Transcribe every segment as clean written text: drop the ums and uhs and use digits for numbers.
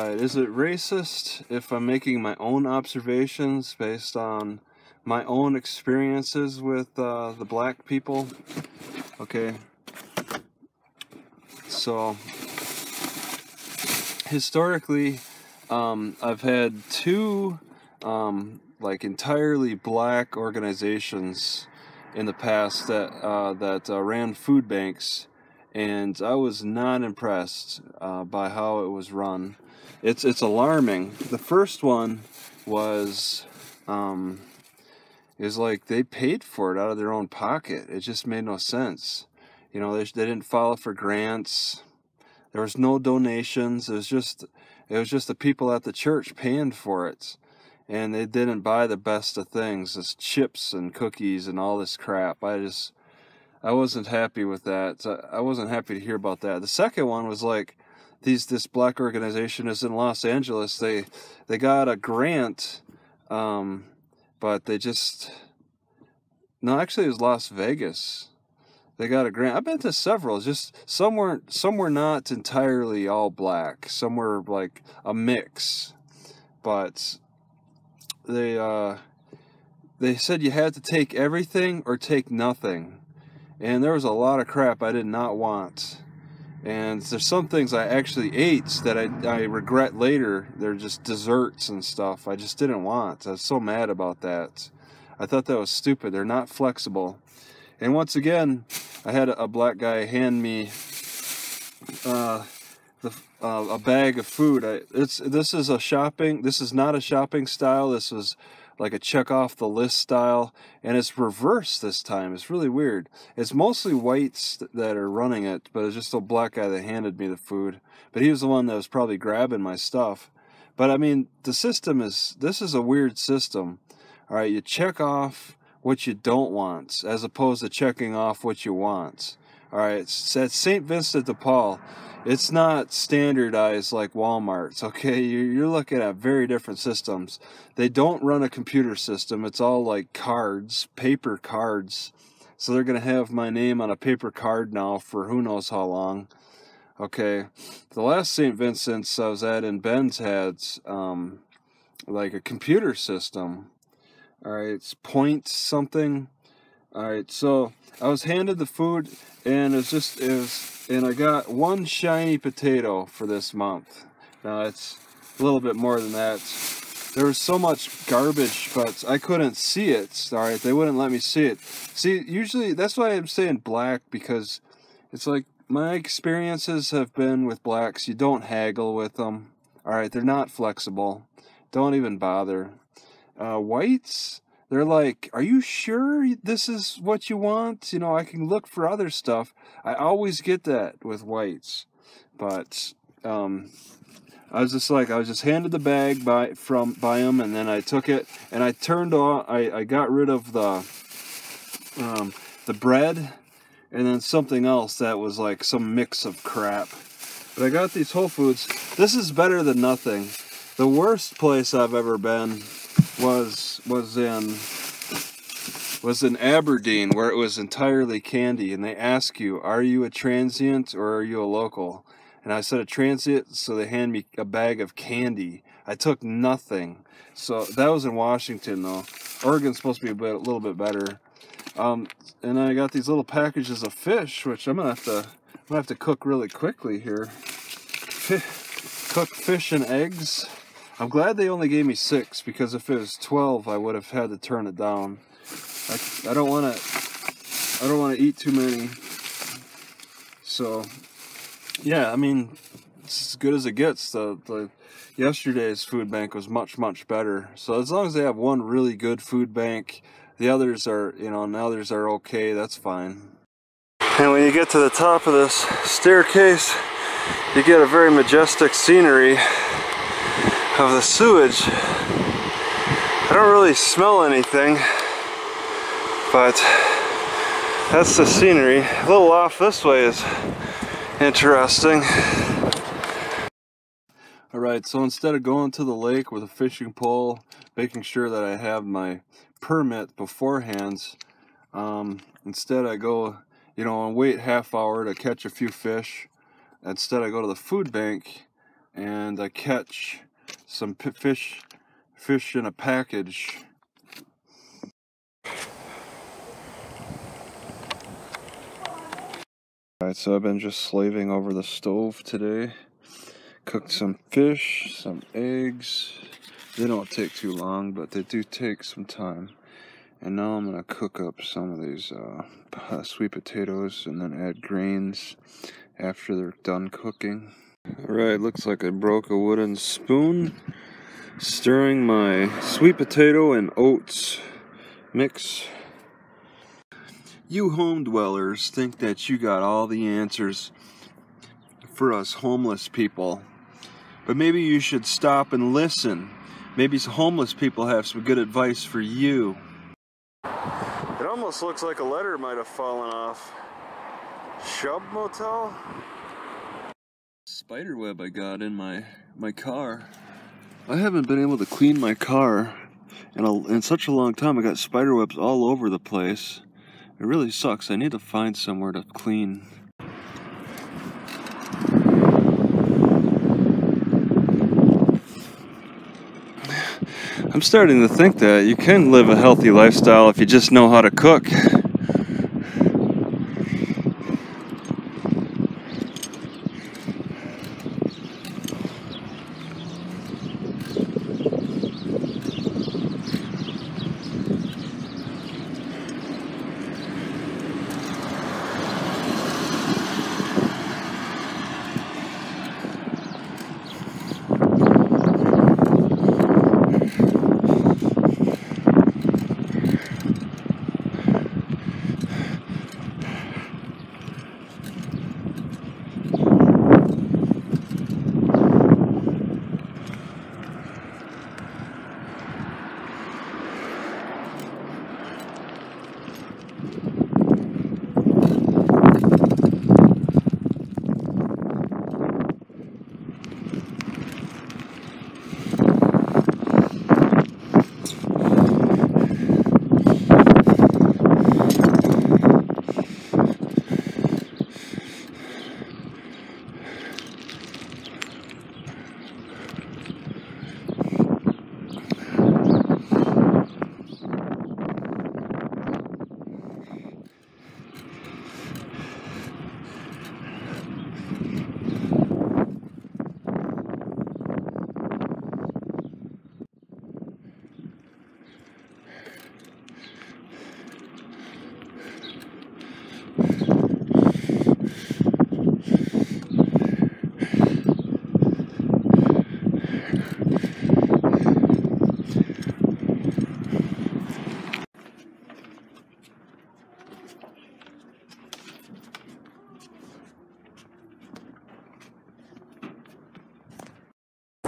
Alright, is it racist if I'm making my own observations based on my own experiences with the black people? Okay, so historically, I've had two like entirely black organizations in the past that ran food banks, and I was not impressed by how it was run. It's alarming. The first one was is like they paid for it out of their own pocket. It just made no sense. You know, they didn't file for grants. There was no donations. It was just the people at the church paying for it. And they didn't buy the best of things, as chips and cookies and all this crap. I wasn't happy with that. I wasn't happy to hear about that. The second one was like, this black organization is in Los Angeles. They got a grant, but they just... No, actually it was Las Vegas. They got a grant. I've been to several. Just some were not entirely all black. Some were like a mix. But they said you had to take everything or take nothing. And there was a lot of crap I did not want. And there's some things I actually ate that I regret later. They're just desserts and stuff I just didn't want. I was so mad about that. I thought that was stupid. They're not flexible. And once again, I had a black guy hand me a bag of food. This is not a shopping style. This was like a check off the list style, and it's reversed this time. It's really weird. It's mostly whites that are running it, but it's just a black guy that handed me the food. But he was the one that was probably grabbing my stuff. But I mean, this is a weird system. All right, you check off what you don't want as opposed to checking off what you want. All right, it's at St. Vincent de Paul. It's not standardized like Walmart's, okay? You're looking at very different systems. They don't run a computer system. It's all like cards, paper cards. So they're going to have my name on a paper card now for who knows how long. Okay, the last St. Vincent's I was at in Ben's had like a computer system. All right, it's point something. All right, so I was handed the food, and and I got one shiny potato for this month. Now it's a little bit more than that. There was so much garbage, but I couldn't see it. All right, they wouldn't let me see it. See, usually that's why I'm saying black, because it's like my experiences have been with blacks. You don't haggle with them. All right, they're not flexible. Don't even bother. Whites, they're like, are you sure this is what you want? You know, I can look for other stuff. I always get that with whites. But I was just handed the bag by him, and then I took it and I turned on. I got rid of the bread, and then something else that was like some mix of crap. But I got these Whole Foods. This is better than nothing. The worst place I've ever been was in Aberdeen, where it was entirely candy, and they ask you, are you a transient or are you a local? And I said a transient, so they hand me a bag of candy. I took nothing. So that was in Washington, though. Oregon's supposed to be a little bit better. And I got these little packages of fish, which I'm gonna have to cook really quickly here. Cook fish and eggs. I'm glad they only gave me 6, because if it was 12, I would have had to turn it down. I don't want to eat too many. So, yeah, I mean, it's as good as it gets. The yesterday's food bank was much, much better. So as long as they have one really good food bank, the others are, okay, that's fine. And when you get to the top of this staircase, you get a very majestic scenery of the sewage. I don't really smell anything, but that's the scenery. A little off this way is interesting. Alright, so instead of going to the lake with a fishing pole, making sure that I have my permit beforehand, instead I go, and wait half hour to catch a few fish. Instead I go to the food bank and I catch some fish in a package. Alright, so I've been just slaving over the stove today. Cooked some fish, some eggs. They don't take too long, but they do take some time. And now I'm going to cook up some of these sweet potatoes and then add grains after they're done cooking. Alright, looks like I broke a wooden spoon. Stirring my sweet potato and oats mix. You home dwellers think that you got all the answers for us homeless people. But maybe you should stop and listen. Maybe some homeless people have some good advice for you. It almost looks like a letter might have fallen off. Shub Motel? Spiderweb I got in my car. I haven't been able to clean my car in such a long time. I got spiderwebs all over the place. It really sucks. I need to find somewhere to clean. I'm starting to think that you can live a healthy lifestyle if you just know how to cook.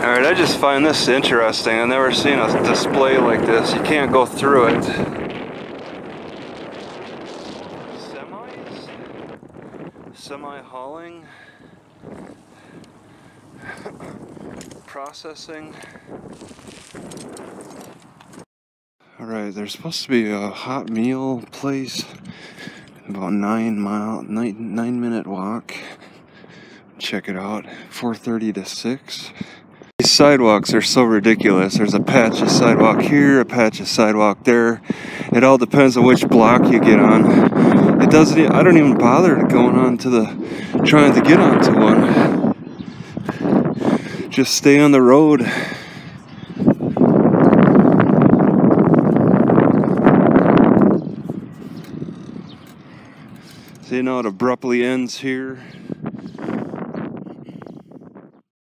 Alright, I just find this interesting. I've never seen a display like this. You can't go through it. Semis? Semi-hauling? Processing? Alright, there's supposed to be a hot meal place. About 9-minute walk. Check it out. 4:30 to 6. These sidewalks are so ridiculous. There's a patch of sidewalk here, a patch of sidewalk there. It all depends on which block you get on. It doesn't. I don't even bother going on to trying to get onto one. Just stay on the road. See, now it abruptly ends here.